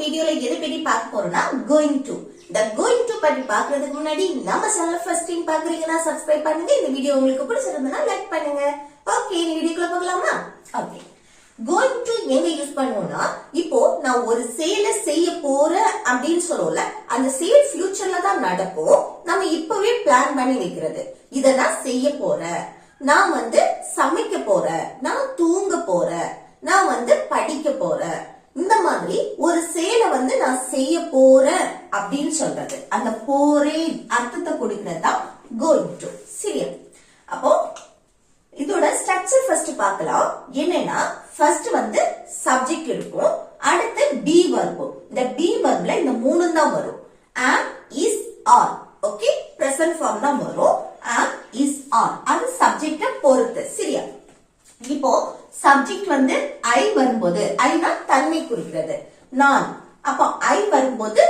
வீடியோல எதை பத்தி பார்க்க போறோம்னா going to. இந்த going to பத்தி பார்க்கிறதுக்கு முன்னாடி நம்ம சேனலை ஃபர்ஸ்ட் டைம் பார்க்கறீங்கன்னா சப்ஸ்கிரைப் பண்ணுங்க. இந்த வீடியோ உங்களுக்கு பிடிச்சிருந்தா லைக் பண்ணுங்க. ஓகே, இந்த வீடியோக்குள்ள போகலாமா? ஓகே. going to எங்க யூஸ் பண்ணுவோம்னா, இப்போ நான் ஒரு செயலை செய்ய போறேன் அப்படின்னு சொல்றோம்ல, அந்த செயல் ஃபியூச்சர்ல தான் நடக்கும். நம்ம இப்பவே பிளான் பண்ணி வைக்கிறது. இத நான் செய்ய போறேன், நான் சமைக்க போறேன், நான் தூங்க போறேன், நான் படிக்க போறேன். இந்த மாதிரி ஒரு செயலை நான் செய்ய போறேன் அப்படின்னு சொல்றது, அந்த போறேன் அர்த்தத்தை கொடுக்கறதா going to. சரியா? அப்போ இதோட ஸ்ட்ரக்சர் ஃபர்ஸ்ட் பார்க்கலாம். என்னன்னா, ஃபர்ஸ்ட் சப்ஜெக்ட் இருக்கும், அடுத்து பி வர்ப். இந்த பி வர்ப்ல இந்த மூணு தான் வரும். am, is, are. Okay, present form தான் வரும். am, is, are. அது சப்ஜெக்ட பொறுத்து. சரியா? இப்போ சப்ஜெக்ட் ஐ வரும்போது, ஐனா தன்மை குறிக்கிறது, நான். அப்போ ஐ வரும்போது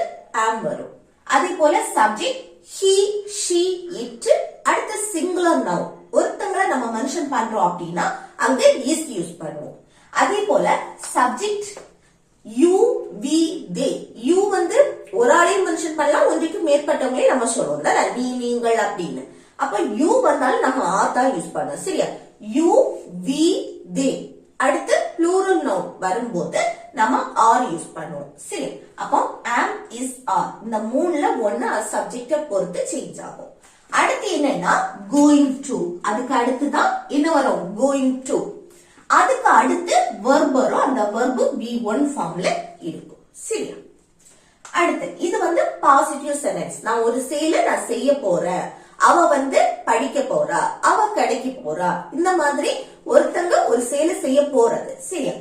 am வரும். அதே போல சப்ஜெக்ட் he, she, it. அடுத்து சிங்குலர் நவுன், ஒருத்தங்களை நம்ம மென்ஷன் பண்றோம் அப்படின்னா அங்க is யூஸ் பண்ணுவோம். அதே போல subject you, we, they. you ஒரு ஆளையும் மென்ஷன் பண்ணலாம், ஒன்றுக்கு மேற்பட்டவங்களே நம்ம சொல்லுவோம், நீ, நீங்கள் அப்படின்னு. அப்ப you வந்தாலும் நம்ம are தான் யூஸ் பண்ணோம். சரியா? you, we, they. அடுத்து ப்ளூரல் நவுன் வரும்போது நம்ம are யூஸ் பண்ணுவோம். சரி, அப்போ am, is, are இந்த மூணுல ஒண்ணு சப்ஜெக்ட பொறுத்து சேஞ்ச் ஆகும். அடுத்து என்னன்னா going to. அதுக்கு அடுத்து தான் என்ன வரும்? going to. அதுக்கு அடுத்து verb வரும், அந்த verb V1 ஃபார்ம்ல இருக்கும். சரியா? அடுத்து இது பாசிட்டிவ் சென்டென்ஸ். நான் ஒரு செயலை நான் செய்ய போறேன், அவ படிக்க போறா, அவ கடைக்கு போறா. இந்த மாதிரி ஒருத்தங்க ஒரு செயலை செய்ய போறது. சரியா?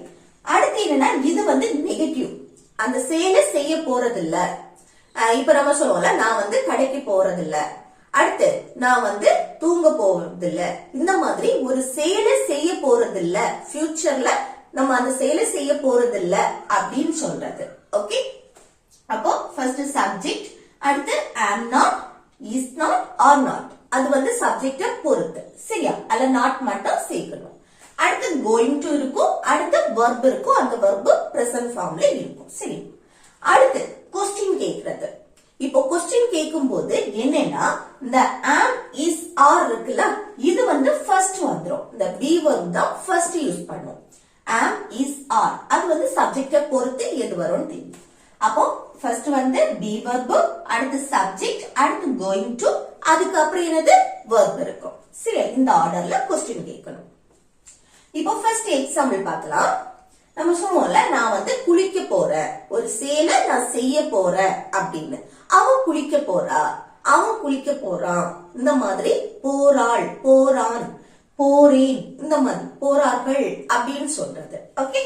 அடுத்து என்னன்னா இது நெகட்டிவ், அந்த செயலை செய்ய போறது இல்ல. இப்ப நம்ம சொல்லுவோம்ல, நான் கடைக்கு போறது இல்ல, அடுத்து நான் தூங்க போறது இல்ல. இந்த மாதிரி ஒரு செயலை செய்ய போறது இல்ல, ஃபியூச்சர்ல நம்ம அந்த செயலை செய்ய போறது இல்ல அப்படின்னு சொல்றது. ஓகே, அப்போ ஃபர்ஸ்ட் சப்ஜெக்ட், அடுத்து am not, is not, are not. அது சப்ஜெக்ட பொறுத்து. சரியா? அல்ல நாட் மட்டும் சேர்க்கணும். அடுத்து going to இருக்கும், அடுத்து verb இருக்கும், அந்த verb present formல இருக்கும். சரி, அடுத்து கொஸ்டின் கேக்குறது. இப்போ கொஸ்டின் கேட்கும் போது என்னன்னா, இந்த am, is, are இருக்குல்ல, இது ஃபர்ஸ்ட் வந்துரும். இந்த be verb தான் ஃபர்ஸ்ட் யூஸ் பண்ணுவோம். am, is, are அது சப்ஜெக்ட பொறுத்து எது வரும்னு தெரியும். அப்போ ஃபர்ஸ்ட் be verb, அடுத்து சப்ஜெக்ட், அடுத்து going to, அதுக்கு அப்புறம் என்னது verb இருக்கும். சரி, இந்த ஆர்டர்ல கொஸ்டின் கேட்கணும். இப்போ ஃபர்ஸ்ட் எக்ஸாம்பிள் பார்க்கலாம். நம்ம சொல்லுவோம்ல, நான் குளிக்க போறேன், ஒரு செயலை நான் செய்ய போறேன் அப்படின்னு. அவன் குளிக்க போறா, அவன் குளிக்க போறான். இந்த மாதிரி போறாள், போறான், போறேன், இந்த மாதிரி போறார்கள் அப்படின்னு சொல்றது. ஓகே,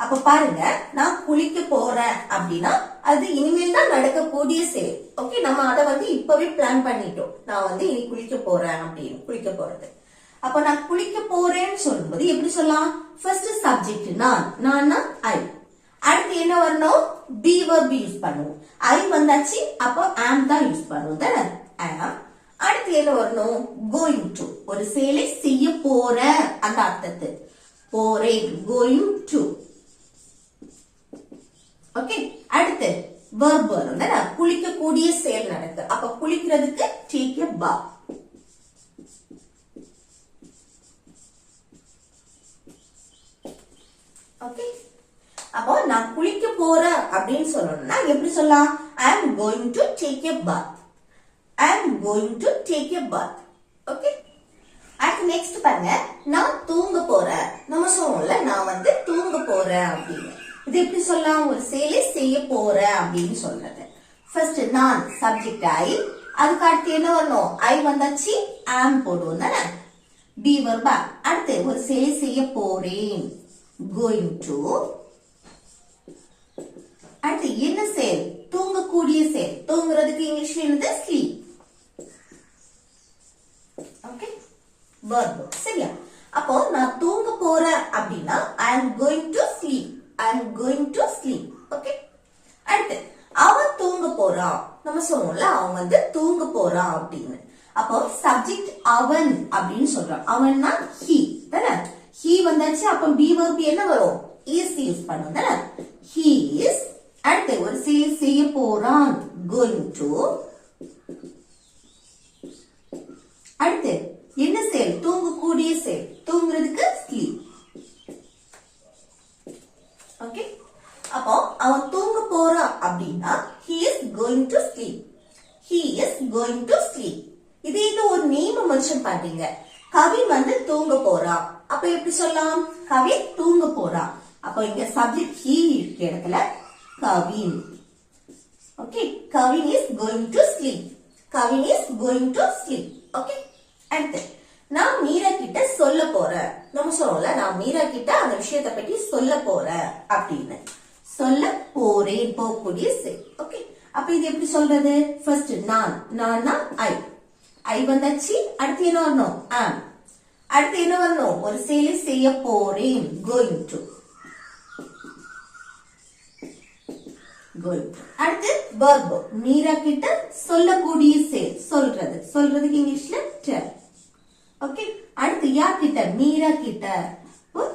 அப்ப பாருங்க, நான் குளிக்க போறேன் அப்படின்னா அது இனிமேல் தான் நடக்கக்கூடிய செயல். ஓகே, நம்ம அதை இப்பவே பிளான் பண்ணிட்டோம். நான் இனி குளிக்க போறேன் அப்படின்னு, குளிக்க போறது. அப்ப நான் குளிக்க போறேன்னு சொல்லும்போது எப்படி சொல்லலாம்? ஃபர்ஸ்ட் சப்ஜெக்ட் நான், ஐ. அடுத்து என்ன வரணும்? பி verb யூஸ் பண்ணுவோம். ஐ வந்தாச்சு, அப்போ am தான் யூஸ் பண்ணுவோம் தானே, am. அடுத்து என்ன வரணும்? going to. ஒரு செயலை செய்ய போறேன் அந்த அர்த்தத்தை, போறேன், going to. ஓகே, அடுத்து verb வரும் தானே, குளிக்கக்கூடிய செயல் நடக்கு. அப்ப குளிக்கிறதுக்கு take a bath. ஓகே, அப்போ நான் குளிக்க போறேன் அப்படின்னு சொல்லணும்னா எப்படி சொல்லலாம்? I am going to take a bath. I am going to take a bath. Okay, அடுத்து நெக்ஸ்ட் பாருங்க, நான் தூங்க போறேன். நம்ம சொல்லுவோம்ல, நான் தூங்க போறேன் அப்படின்னு. இது எப்படி சொல்லலாம்? ஒரு செயலை செய்ய போறேன் அப்படின்னு சொல்றது. ஃபர்ஸ்ட் நான் சப்ஜெக்ட் ஐ, அதுக்கு அடுத்து என்ன வரணும்? ஐ வந்தாச்சு, am போடுவோம் தானே, பி verb. அடுத்து ஒரு செயலை செய்ய போறேன், going to. அடுத்து என்ன செயல்? தூங்கக்கூடிய செயல். தூங்குறதுக்கு இங்கிலீஷ்ல என்னது? sleep. Okay, verb. சரியா? அப்போ நான் தூங்க போறேன் அப்படின்னா I am going to sleep. I am going to sleep. Okay, அடுத்து அவன் தூங்க போறான். நம்ம சொல்லுவோம்ல, அவன் தூங்க போறான் அப்படின்னு. அப்போ சப்ஜெக்ட் அவன் அப்படின்னு சொல்றான். அவன்னா he தானே, he வந்தாச்சு, அப்ப be verb என்ன வரும்? is யூஸ் பண்ணுவோம் தானே. he is. அடுத்து ஒரு செயல் செய்ய போறான் going to. அடுத்து என்ன செயல்? தூங்கக்கூடிய செயல். தூங்குறதுக்கு sleep. ஓகே, அப்போ அவன் தூங்க போறான் அப்படின்னா he is going to sleep. He is going to sleep. இது ஒரு நேம் மென்ஷன் பண்றீங்க. கவின் வந்து தூங்க போறான். அப்ப எப்படி சொல்லலாம்? கவின் தூங்க போறான். அப்ப இங்க சப்ஜெக்ட் he இருக்க இடத்துல Kavin. Okay, Kavin is going to sleep. Kavin is going to sleep. Okay, அடுத்து நான் மீரா கிட்ட சொல்ல போறேன். நம்ம சொல்லல, நான் மீரா கிட்ட அந்த விஷயத்தை பத்தி சொல்ல போறேன் அப்படின்னு. சொல்ல போறேன், போகக்கூடிய செயல். ஓகே, அப்ப இது எப்படி சொல்றது? ஃபர்ஸ்ட் நான் ஐ வந்தாச்சு. அடுத்து என்ன வரணும்? am. அடுத்து என்ன வரணும்? ஒரு செயலை செய்ய போறேன் going to. அடுத்து verb. மீரா கிட்ட சொல்லக்கூடிய செயல். சொல்றதுக்கு இங்கிலீஷ்ல tell. ஓகே, அடுத்து யார் கிட்ட? மீரா கிட்ட.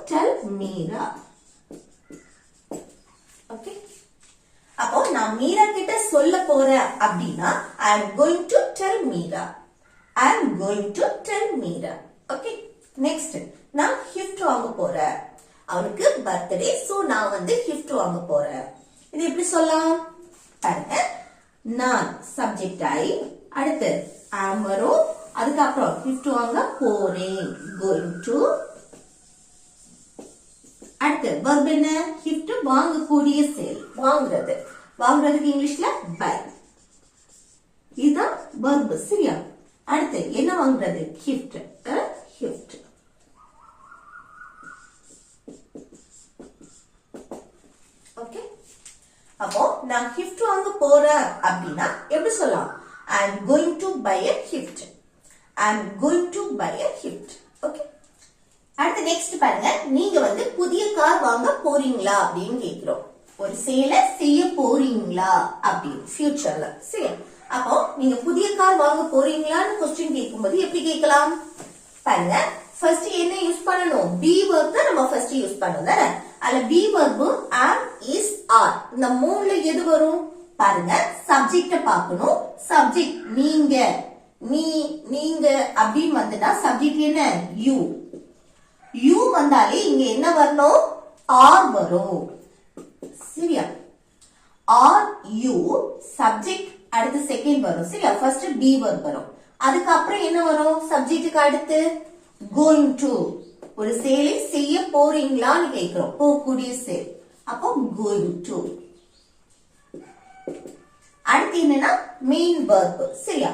tell மீரா. ஓகே, அப்போ நான் மீரா கிட்ட சொல்ல போறேன் அப்படின்னா I am going to tell Meera. I am going to tell Meera. Okay, next நான் gift வாங்க போறேன். அவனுக்கு பர்த்டே, சோ நான் வந்து gift வாங்க போறேன். இது எப்படி சொல்லலாம்? பாருங்க, நான் சப்ஜெக்ட் ஐ, அடுத்து am வரும், அதுக்கப்புறம் gift வாங்க போறேன் going to. அடுத்து verb என்ன? gift வாங்கக்கூடிய செயல். வாங்குறதுக்கு இங்கிலீஷ்ல buy. இதுதான் verb. சரியா? அடுத்து என்ன வாங்குறது? gift. gift. ஓகே, அப்போ நான் gift வாங்க போறேன் அப்படின்னா எப்படி சொல்லலாம்? I am going to buy a gift. I am going to buy a gift. Okay, அடுத்து நெக்ஸ்ட் பாருங்க, நீங்க வந்து புதிய கார் வாங்க போறீங்களா அப்படின்னு கேக்குறோம். ஒரு செயலை செய்ய போறீங்களா அப்படின்னு ஃபியூச்சர்ல. சரி, அப்போ நீங்க புதிய கார் வாங்க போறீங்களான்னு क्वेश्चन கேட்கும்போது எப்படி கேட்கலாம்? பாருங்க, ஃபர்ஸ்ட் என்ன யூஸ் பண்ணணும்? be verb தான் நம்ம ஃபர்ஸ்ட் யூஸ் பண்ணணும் தானே. அதுல be verb am, is, are இந்த மூணுல எது வரும்? பாருங்க, சப்ஜெக்ட பார்க்கணும். சப்ஜெக்ட் நீங்க அப்படின்னு வந்துட்டா சப்ஜெக்ட் என்ன? யூ வந்தாலே இங்க என்ன வரணும்? ஆர் வரும். சரியா? ஆர் யூ சப்ஜெக்ட், அடுத்து செகண்ட் வரும். சரியா? ஃபர்ஸ்ட் be verb வரும், அதுக்கப்புறம் என்ன வரும்? சப்ஜெக்ட்டுக்கு அடுத்து going to. ஒரு செயலை செய்ய போறீங்களான்னு கேக்குறோம், போகக்கூடிய செயல். அப்போ going to. அடுத்து என்னன்னா மெயின் verb. சரியா?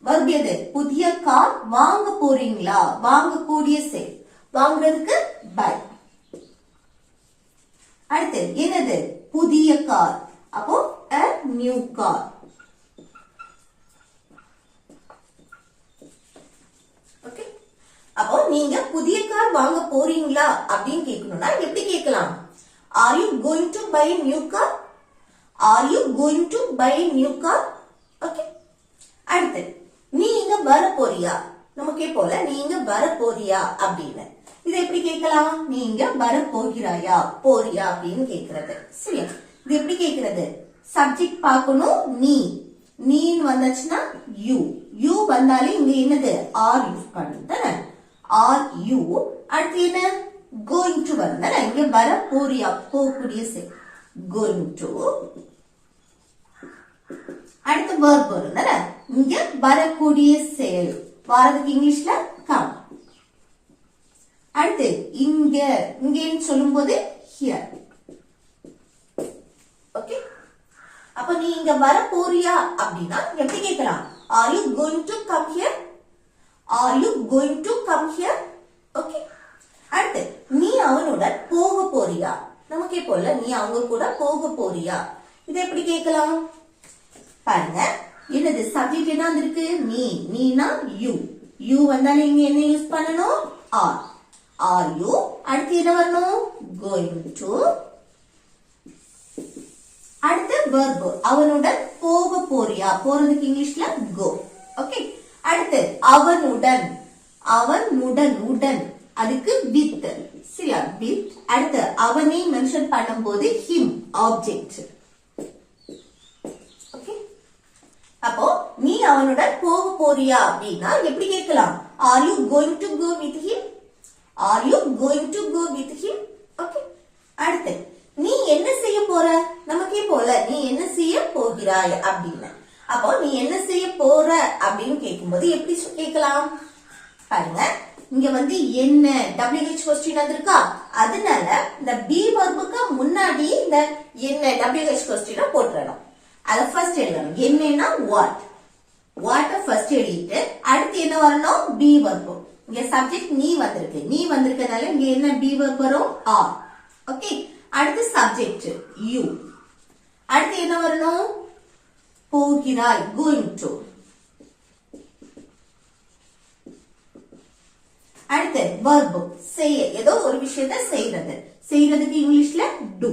verb எது? புதிய கார் வாங்க போறீங்களா, வாங்கக்கூடிய செயல். வாங்குறதுக்கு buy. அடுத்து என்னது? புதிய கார். அப்போ a new car. ஓகே, அப்போ நீங்க புதிய கார் வாங்க போறீங்களா அப்படின்னு கேட்கணும்னா எப்படி கேட்கலாம்? Are you going to buy a new car? Are you going to buy a new car? Okay, அடுத்து நீ இங்க வர போறியா? நமக்கே போல நீங்க வர போறியா அப்படின்னு. இதை எப்படி கேட்கலாம்? நீங்க வர போகிறாயா, போறியா அப்படின்னு கேக்குறது. சரியா? இது எப்படி கேக்குறது? சப்ஜெக்ட் பார்க்கணும், நீன்னு வந்தாச்சுன்னா யூ வந்தாலே இங்க என்னது? ஆர் யூஸ் பண்ணணும் தானே. Are you. அடுத்து என்ன? going to வரும் தானே. இங்க வர போறியா, போகக்கூடிய செயல் going to. அடுத்து verb வரும் தானே. இங்க வரக்கூடிய செயல், வரதுக்கு இங்கிலீஷ்ல come. அடுத்து இங்கன்னு சொல்லும் போது here. ஓகே, அப்ப நீ இங்க வர போறியா அப்படின்னா எப்படி கேட்கலாம்? Are you going to come here? Are you going to come here? Okay, அடுத்து நீ அவனுடன் போக போறியா? நமக்கே போல நீ அவங்க கூட போக போறியா? இதை எப்படி கேட்கலாம்? பாருங்க, என்னது? சப்ஜெக்ட் என்ன வந்திருக்கு? நீனா யூ வந்தாலே இங்க என்ன யூஸ் பண்ணணும்? Are you. அடுத்து என்ன வரணும்? going to. அடுத்து verb, அவனுடன் போக போறியா, போறதுக்கு இங்கிலீஷ்ல go. ஓகே, அடுத்து அவனுடன் உடன், அதுக்கு with. சரியா? with. அடுத்து அவனை மென்ஷன் பண்ணும்போது him, ஆப்ஜெக்ட். நீ அவனுடன் போக போறியா அப்படின்னா எப்படி கேட்கலாம்? Are you going to go with him? Are you going to go with him? Okay. அடுத்து நீ என்ன செய்ய போற? நமக்கே போல நீ என்ன செய்ய போகிறாய் அப்படின்னு. அப்போ நீ என்ன செய்ய போற அப்படின்னு கேட்கும்போது எப்படி கேட்கலாம்? பாருங்க, இங்க என்ன WH கொஸ்டின் வந்திருக்கா, அதனால இந்த பி வர்புக்கு முன்னாடி இந்த என்ன WH கொஸ்டினை போட்டுறணும். அத ஃபர்ஸ்ட் எழுதணும். என்னன்னா வாட், வாட் ஃபர்ஸ்ட் எழுதிட்டு அடுத்து என்ன வரணும்? B verb. இங்க சப்ஜெக்ட் நீ வந்திருக்கு, நீ வந்திருக்கனால இங்க என்ன பி வர்ப் வரும்? ஆர். ஓகே. அடுத்து சப்ஜெக்ட் யூ. அடுத்து என்ன வரணும்? போகிறாய், கோயிங் டு. அடுத்து verb, செய்ய, ஏதோ ஒரு விஷயத்தை செய்யறது. செய்யறதுக்கு இங்கிலீஷ்ல do.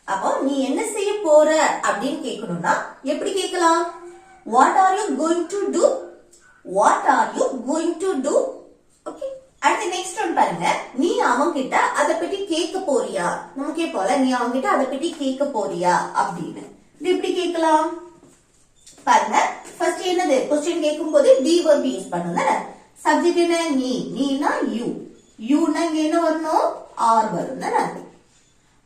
அப்போ நீ என்ன செய்ய போற அப்படின்னு கேட்கணும்னா எப்படி கேட்கலாம்? What are you going to do? What are you going to do? Okay. அடுத்து நெக்ஸ்ட் ஒன் பாருங்க, நீ அவன்கிட்ட அத பத்தி கேட்க போறியா? நமக்கே போல நீ அவன்கிட்ட அத பத்தி கேட்க போறியா அப்படின்னு. இது எப்படி கேட்கலாம்? பாருங்க, ஃபர்ஸ்ட் என்னது क्वेश्चन கேட்கும்போது be verb யூஸ் பண்ணுங்க. சப்ஜெக்ட் என்ன? நீ, நீனா you, youனா இங்க என்ன வரணும்? are வரும் தானே.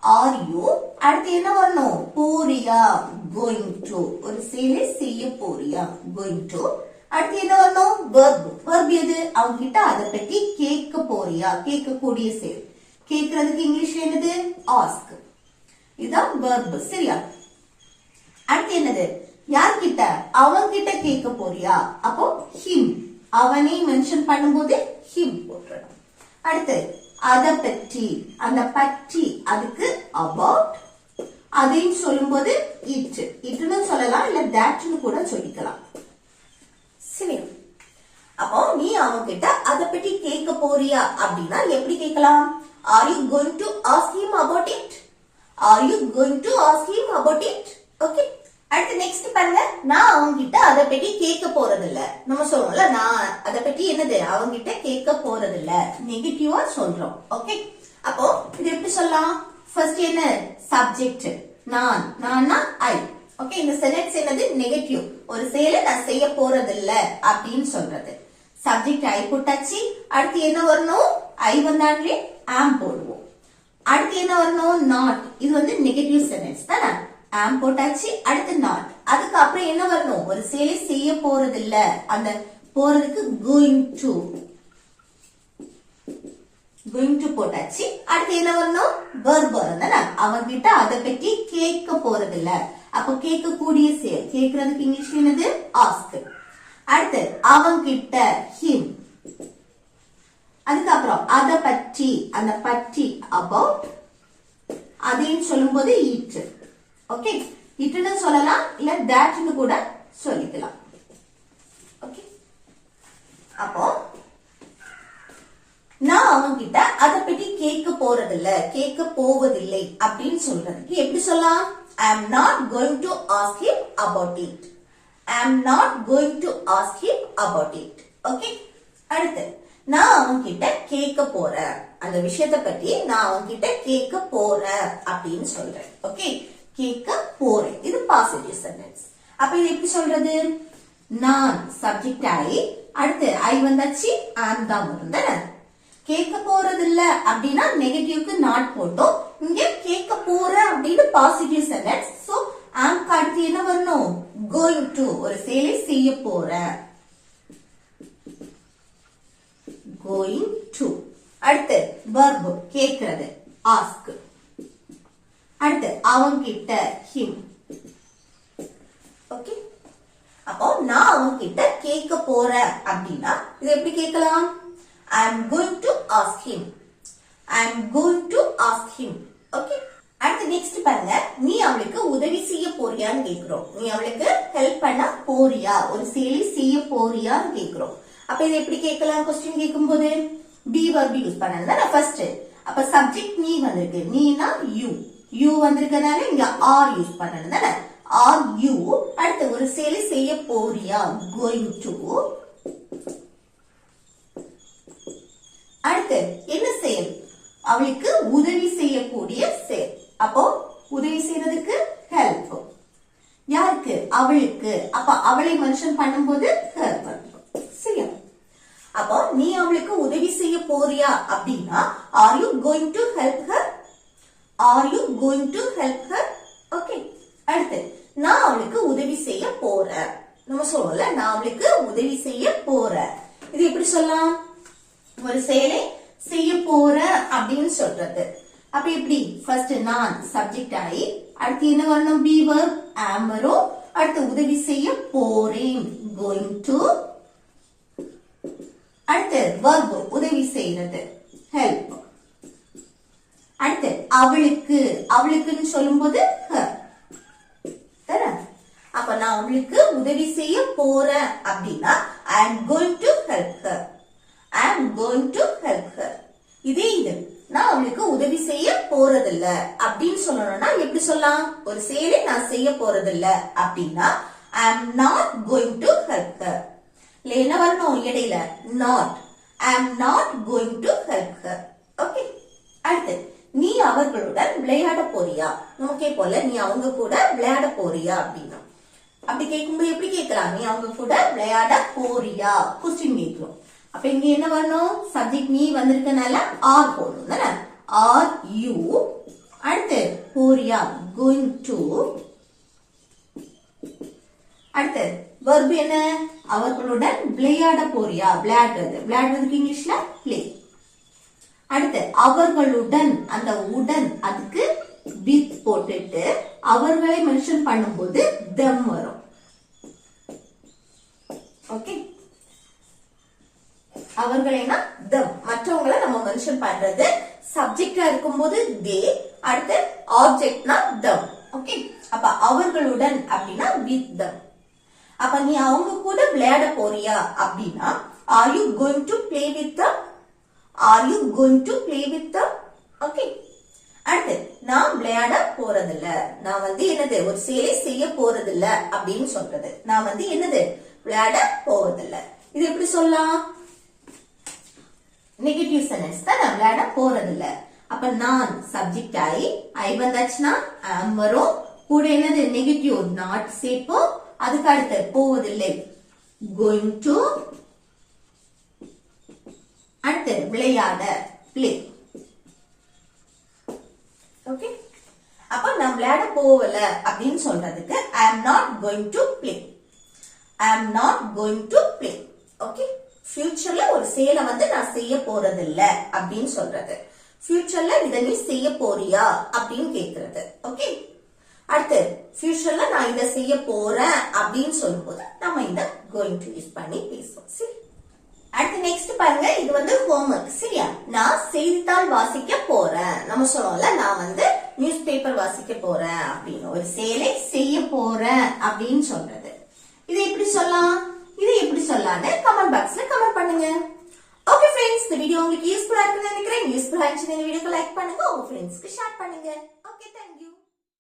are you. அடுத்து என்ன வரணும்? போறியா, going to. ஒரு செயலை செய்ய போறியா, going to. அடுத்து என்ன வரணும்? verb. verb எது? அவங்க கிட்ட அத பத்தி கேட்க போறியா, கேட்கக்கூடிய செயல். கேட்கறதுக்கு இங்கிலீஷ்ல என்னது? ask. இதுதான் verb. சரியா? அடுத்து என்னது? யார்கிட்ட? அவன் கிட்ட கேட்க போறியா, அப்போ him. அவனை மென்ஷன் பண்ணும்போது him போட்டுறணும். அடுத்து அத பற்றி, அந்த பற்றி, அதுக்கு about. அதையும் சொல்லும்போது it. itனு சொல்லலாம், இல்ல thatனு கூட சொல்லிக்கலாம். சரி, அப்போ நீ அவன்கிட்ட அத பற்றி கேட்க போறியா அப்படின்னா எப்படி கேட்கலாம்? Are you going to ask him about it? Are you going to ask him about it? Okay. அடுத்து நெக்ஸ்ட் பாருங்க, நான் அவன்கிட்ட அத பத்தி கேட்க போறது இல்ல. நம்ம சொல்றோம்ல, நான் அத பத்தி என்னது அவன்கிட்ட கேட்க போறது இல்ல, நெகட்டிவா சொல்றோம். ஓகே. அப்போ இது எப்படி சொல்லலாம்? ஃபர்ஸ்ட் என்ன? சப்ஜெக்ட் நான், நான்னா ஐ. ஓகே. இந்த சென்டென்ஸ் என்னது? நெகட்டிவ். ஒரு செயலை நான் செய்ய போறது இல்ல அப்படின்னு சொல்றது. சப்ஜெக்ட் ஐ போட்டாச்சு. அடுத்து என்ன வரணும்? ஐ வந்தாலே ஆம் போடுவோம். அடுத்து என்ன வரணும்? நாட். இது நெகட்டிவ் சென்டென்ஸ் தானே. am போட்டாச்சு. அடுத்து not. அதுக்கு அப்புறம் என்ன வரணும்? ஒரு செயலை செய்ய போறது இல்ல, அந்த போறதுக்கு going to. going to போட்டாச்சு. அடுத்து என்ன வரணும்? verb வரணும். அவன் கிட்ட அத பத்தி கேட்க போறது இல்ல, அப்ப கேட்கக்கூடிய செயல். கேட்கறதுக்கு இங்கிலீஷ்ல என்னது? ask. அடுத்து அவன் கிட்ட him. அதுக்கப்புறம் அத பற்றி, அந்த பற்றி about. அதையும் சொல்லும்போது it. ஓகே. itனு சொல்லலாம், இல்ல thatனு கூட சொல்லிக்கலாம். ஓகே. அப்போ நான் அவன்கிட்ட அத பத்தி கேட்க போறதில்ல, கேட்க போவதில்லை அப்படின்னு சொல்றதுக்கு எப்படி சொல்லலாம்? I am not going to ask him about it. I am not going to ask him about it. Okay. அடுத்து நான் அவன்கிட்ட கேட்க போறேன், அந்த விஷயத்தை பத்தி நான் அவன்கிட்ட கேட்க போறேன் அப்படின்னு சொல்றேன். ஓகே. கேட்க போறேன், இது பாசிட்டிவ் சென்டென்ஸ். அப்ப இது எப்படி சொல்றது? நான் சப்ஜெக்ட் ஐ, அடுத்து ஐ வந்தாச்சு, ஆம் தான் வரும் தானே. கேட்க போறது இல்ல அப்படின்னா நெகட்டிவ்க்கு நாட் போட்டோம். இங்க கேட்க போறேன் அப்படின்னு பாசிட்டிவ் சென்டென்ஸ். சோ ஆம்க்கு அடுத்து என்ன வரணும்? Going to. ஒரு செயலை செய்ய போறேன், கோயிங் டு. அடுத்து verb கேட்கிறது, ஆஸ்க். அடுத்து அவன்கிட்ட him. ஓகே. அப்போ நான் அவன்கிட்ட கேட்க போறேன் அப்படின்னா இது எப்படி கேட்கலாம்? I am going to ask him. I am going to ask him. Okay. அடுத்து நெக்ஸ்ட் பாருங்க, நீ அவளுக்கு உதவி செய்ய போறியான்னு கேக்குறோம். நீ அவளுக்கு ஹெல்ப் பண்ண போறியா, ஒரு செயலை செய்ய போறியான்னு கேக்குறோம். அப்ப இது எப்படி கேட்கலாம்? क्वेश्चन கேட்கும்போது be verb யூஸ் பண்ணணும் ஃபர்ஸ்ட். அப்ப சப்ஜெக்ட் நீ வந்திருக்கு, நீனா you. you வந்திருக்கனால இங்க are யூஸ் பண்ணணும் தானே. are you. அடுத்து ஒரு செயலை செய்ய போறியா, going to. அடுத்து என்ன செயல்? அவளுக்கு உதவி செய்யக்கூடிய செயல். அப்போ உதவி செய்யறதுக்கு help. யாருக்கு? அவளுக்கு. அவளை மென்ஷன் பண்ணும்போது her வரணும். சரியா? அப்போ நீ அவளுக்கு உதவி செய்ய போறியா அப்படின்னா are you going to help her? Are you going to help her? Okay. அடுத்து நான் அவளுக்கு உதவி செய்ய போறேன். நம்ம சொல்றோம்ல நான் அவளுக்கு உதவி செய்ய போறேன். இது எப்படி சொல்லலாம்? ஒரு செயலை செய்ய போறேன் அப்படின்னு சொல்றது. அப்ப எப்படி? ஃபர்ஸ்ட் நான் சப்ஜெக்ட் ஆகி அடுத்து என்ன வரணும்? be verb am வரும். அடுத்து உதவி செய்ய போறேன் going to. அடுத்து verb உதவி செய்யறது help. அடுத்து அவளுக்கு அவளுக்குன்னு சொல்லும்போது her. அப்ப நான் அவளுக்கு உதவி செய்ய போறேன் அப்படின்னா I am going to help her. I am going to help her. இதே இது நான் அவளுக்கு உதவி செய்ய போறதில்ல அப்படின்னு சொல்லணும்னா எப்படி சொல்லலாம்? ஒரு செயலை நான் செய்ய போறதில்ல அப்படின்னா I am not going to help her. இல்ல என்ன வரணும் இடையில? not. I am not going to help her. Okay. அடுத்து நீ அவர்களுடன் விளையாட போறியா? நமக்கே போல நீ அவங்க கூட விளையாட போறியா அப்படின்னா அப்படி கேட்கும்போது எப்படி கேட்கலாம்? நீ அவங்க கூட விளையாட போறியா? கொஸ்டின் கேட்கிறோம். அப்ப இங்க என்ன வரணும்? சப்ஜெக்ட் நீ வந்திருக்கனால ஆர் போடணும் தானே? Are you. அடுத்து போறியா going to. அடுத்து verb என்ன? அவர்களுடன் விளையாட போறியா? விளையாடுறது. விளையாடுறதுக்கு இங்கிலீஷ்ல play. அடுத்து அவர்களுடன் அந்த உடன் அதுக்கு with போட்டுட்டு அவர்களை மென்ஷன் பண்ணும்போது them வரும். ஓகே. அவர்களைனா them. மற்றவங்களை நம்ம மென்ஷன் பண்றது சப்ஜெக்டா இருக்கும்போது they. அடுத்து ஆப்ஜெக்ட்னா them. ஓகே. அப்ப அவர்களுடன் அப்படின்னா with them. அப்ப நீ அவங்க கூட விளையாட போறியா அப்படின்னா are you going to play with them? Are you going to play with them? Okay. அடுத்து நான் விளையாட போறதில்ல. நான் என்னது ஒரு செயலை செய்ய போறதில்ல அப்படின்னு சொல்றது. நான் என்னது விளையாட போவதில்ல. இது எப்படி சொல்லலாம்? நெகட்டிவ் சென்டென்ஸ் தான். நான் விளையாட போறதில்ல. அப்ப நான் சப்ஜெக்ட் ஆகி ஐ வந்தாச்சுன்னா am வரும். கூட என்னது நெகட்டிவ் not சேர்ப்போம். அதுக்கு அடுத்து போவதில்லை going to. அடுத்து விளையாட play. ஓகே. அப்ப நான் விளையாட போவல அப்படின்னு சொல்றதுக்கு I am not going to play. I am not going to play. Okay. ஃபியூச்சர்ல ஒரு செயலை நான் செய்ய போறது இல்ல அப்படின்னு சொல்றது. ஃபியூச்சர்ல இத நீ செய்ய போறியா அப்படின்னு கேக்குறது. ஓகே. அடுத்து ஃபியூச்சர்ல நான் இத செய்ய போறேன் அப்படின்னு சொல்லும்போது நம்ம இந்த going to யூஸ் பண்ணி பேசுவோம். சரி. அடுத்து நெக்ஸ்ட் பாருங்க. இது ஹோம்வொர்க். சரியா? நான் செய்தித்தாள் வாசிக்க போறேன். நம்ம சொல்லுவோம்ல நான் நியூஸ் பேப்பர் வாசிக்க போறேன் அப்படின்னு. ஒரு செயலை செய்ய போறேன் அப்படின்னு சொல்றது. இது எப்படி சொல்லலாம்? இது எப்படி சொல்லலாம்னு கமெண்ட் பாக்ஸ்ல கமெண்ட் பண்ணுங்க. ஓகே ஃப்ரெண்ட்ஸ், இந்த வீடியோ உங்களுக்கு யூஸ்ஃபுல்லா இருக்குன்னு நினைக்கிறேன். யூஸ்ஃபுல்லா இருந்துச்சுன்னா இந்த வீடியோக்கு லைக் பண்ணுங்க, உங்க ஃப்ரெண்ட்ஸ்க்கு ஷேர் பண்ணுங்க. Okay, thank you.